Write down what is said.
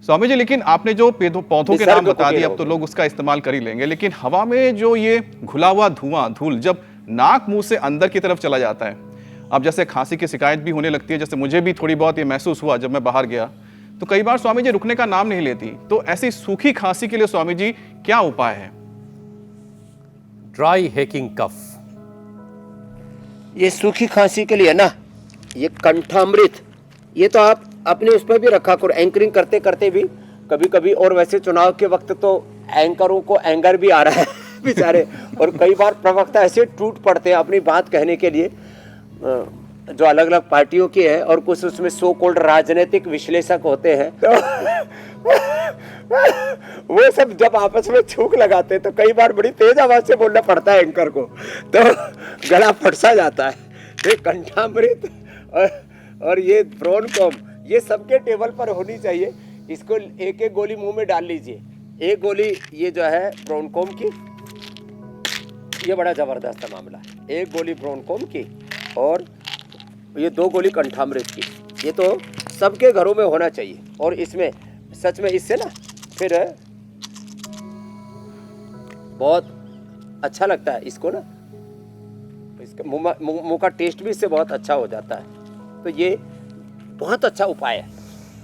स्वामी जी, लेकिन आपने जो पौधों के नाम बता दिए, अब तो लोग उसका इस्तेमाल कर ही लेंगे, लेकिन हवा में जो ये घुला हुआ धुआं, धूल जब नाक मुंह से अंदर की तरफ चला जाता है, अब जैसे खांसी की शिकायत भी होने लगती है, जैसे मुझे भी थोड़ी बहुत ये महसूस हुआ जब मैं बाहर गया, तो कई बार स्वामी जी रुकने का नाम नहीं लेती। तो ऐसी सूखी खांसी के लिए स्वामी जी क्या उपाय है? ड्राई हेकिंग कफ, ये सूखी खांसी के लिए ना, ये कंठामृत, ये तो आप अपने उस पर भी रखा करो, एंकरिंग करते करते भी कभी कभी। और वैसे चुनाव के वक्त तो एंकरों को एंगर भी आ रहा है बेचारे, और कई बार प्रवक्ता ऐसे टूट पड़ते हैं अपनी बात कहने के लिए, जो अलग अलग पार्टियों के हैं, और कुछ उसमें सो कॉल्ड राजनीतिक विश्लेषक होते हैं, तो वो सब जब आपस में छूक लगाते हैं तो कई बार बड़ी तेज आवाज से बोलना पड़ता है एंकर को, तो गला फट सा जाता है। ये कंठामृत और ये ब्रोनकॉम, ये सबके टेबल पर होनी चाहिए। इसको एक एक गोली मुंह में डाल लीजिए। एक गोली ये जो है ब्रोनकॉम की, ये बड़ा जबरदस्त मामला है। एक गोली ब्रोनकॉम की और ये 2 गोली कंठामृत की, ये तो सबके घरों में होना चाहिए। और इसमें सच में इससे ना फिर बहुत अच्छा लगता है इसको ना, इसका मुंह का टेस्ट भी इससे बहुत अच्छा हो जाता है। तो ये बहुत अच्छा उपाय है।